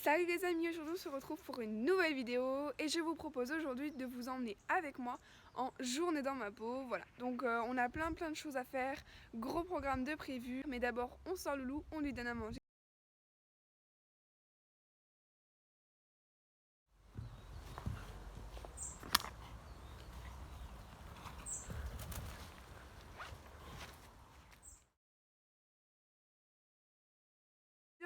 Salut les amis, aujourd'hui on se retrouve pour une nouvelle vidéo et je vous propose aujourd'hui de vous emmener avec moi en journée dans ma peau. Voilà, donc on a plein de choses à faire, gros programme de prévu, mais d'abord on sort Loulou, on lui donne à manger.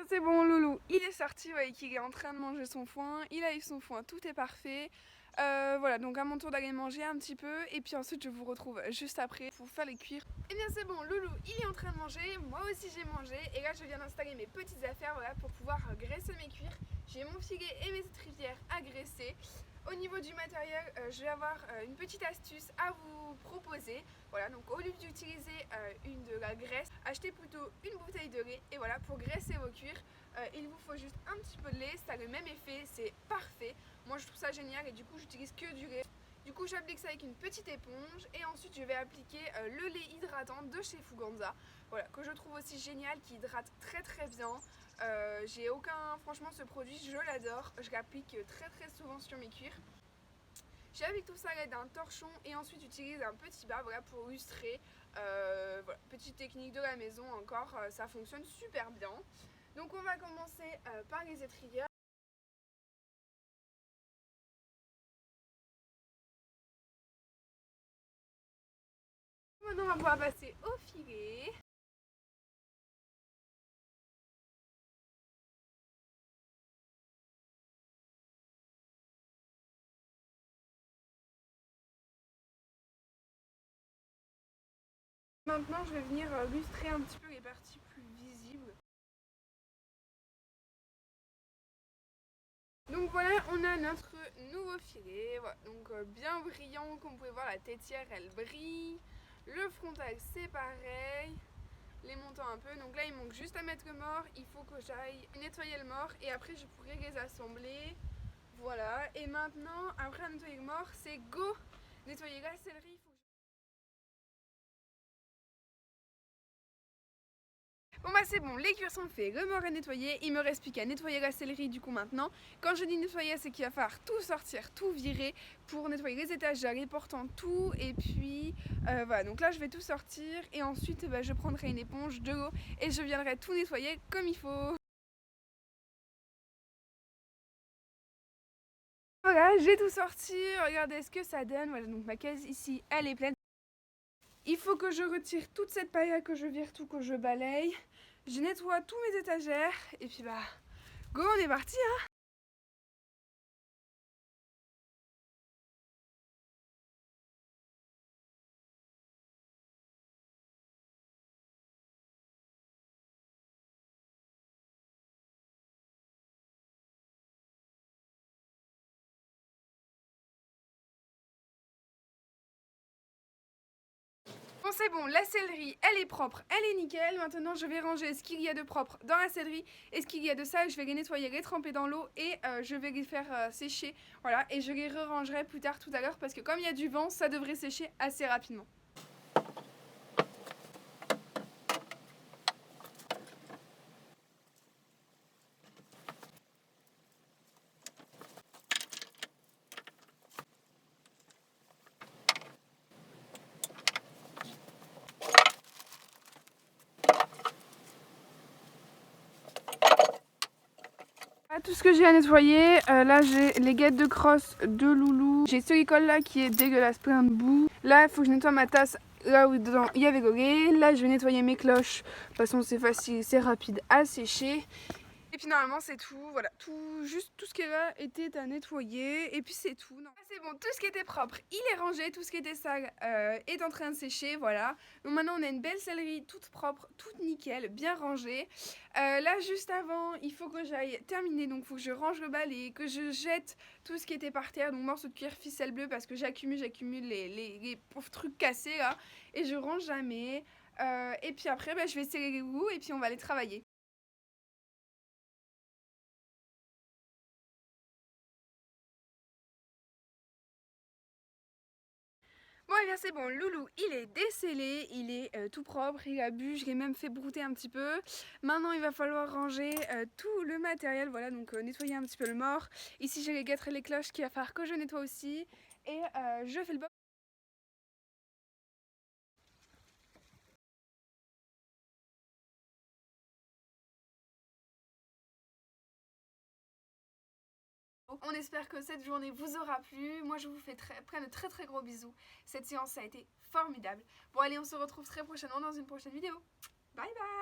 C'est bon Loulou, il est sorti, vous voyez qu'il est en train de manger son foin, il a eu son foin, tout est parfait. Voilà, donc à mon tour d'aller manger un petit peu et puis ensuite je vous retrouve juste après pour faire les cuire. Et bien c'est bon, Loulou il est en train de manger, moi aussi j'ai mangé et là je viens d'installer mes petites affaires voilà, pour pouvoir graisser mes cuirs. J'ai mon filet et mes étrivières à graisser. Au niveau du matériel, je vais avoir une petite astuce à vous proposer. Voilà, donc au lieu d'utiliser de la graisse, achetez plutôt une bouteille de lait et voilà, pour graisser vos cuirs, il vous faut juste un petit peu de lait, ça a le même effet, c'est parfait. Moi je trouve ça génial et du coup j'utilise que du lait. Du coup j'applique ça avec une petite éponge et ensuite je vais appliquer le lait hydratant de chez Fuganza, voilà, que je trouve aussi génial, qui hydrate très bien. J'ai aucun, franchement ce produit je l'adore, je l'applique très souvent sur mes cuirs. J'applique tout ça à l'aide d'un torchon et ensuite j'utilise un petit bas voilà, pour lustrer. Voilà, petite technique de la maison encore, ça fonctionne super bien. Donc on va commencer par les étrivières. Maintenant on va pouvoir passer au filet. Maintenant je vais venir lustrer un petit peu les parties plus visibles. Donc voilà, on a notre nouveau filet, voilà. Donc bien brillant, comme vous pouvez voir la têtière elle brille, le frontal c'est pareil, les montants un peu, donc là il manque juste à mettre le mort, il faut que j'aille nettoyer le mort et après je pourrai les assembler, voilà. Et maintenant, après nettoyer le mort, c'est go nettoyer la céleri. Bon bah c'est bon, les cuirs sont faits, le mort est nettoyé, il me reste plus qu'à nettoyer la céleri du coup maintenant. Quand je dis nettoyer, c'est qu'il va falloir tout sortir, tout virer pour nettoyer les étagères, les portants, tout. Et puis voilà, donc là je vais tout sortir et ensuite bah, je prendrai une éponge, de l'eau et je viendrai tout nettoyer comme il faut. Voilà, j'ai tout sorti, regardez ce que ça donne. Voilà, donc ma caisse ici, elle est pleine. Il faut que je retire toute cette paille, que je vire tout, que je balaye. Je nettoie tous mes étagères et puis bah, go, on est parti hein. Bon c'est bon, la céleri elle est propre, elle est nickel. Maintenant je vais ranger ce qu'il y a de propre dans la céleri et ce qu'il y a de sale, je vais les nettoyer, les tremper dans l'eau et je vais les faire sécher. Voilà, et je les re-rangerai plus tard tout à l'heure parce que comme il y a du vent, ça devrait sécher assez rapidement. Tout ce que j'ai à nettoyer, là j'ai les guêtres de crosse de Loulou, j'ai ce licol là qui est dégueulasse, plein de boue. Là il faut que je nettoie ma tasse, là où dedans il y avait le lait. Là je vais nettoyer mes cloches, de toute façon c'est facile, c'est rapide à sécher. Et puis normalement c'est tout, voilà, juste tout ce qui est là était à nettoyer et puis c'est tout. Non. C'est bon, tout ce qui était propre, il est rangé, tout ce qui était sale est en train de sécher, voilà. Donc maintenant on a une belle céleri toute propre, toute nickel, bien rangée. Là juste avant, il faut que j'aille terminer, donc il faut que je range le balai, que je jette tout ce qui était par terre, donc morceaux de cuir, ficelle bleue, parce que j'accumule les pauvres trucs cassés là, et je range jamais. Et puis après, bah, je vais serrer les roues et puis on va aller travailler. Bon, et bien c'est bon, Loulou il est décellé, il est tout propre, il a bu, je l'ai même fait brouter un petit peu. Maintenant il va falloir ranger tout le matériel, voilà, donc nettoyer un petit peu le mort. Ici j'ai les guêtres et les cloches qu'il va falloir que je nettoie aussi. Et je fais le box. On espère que cette journée vous aura plu. Moi je vous fais plein de très gros bisous. Cette séance a été formidable. Bon allez, on se retrouve très prochainement dans une prochaine vidéo. Bye bye.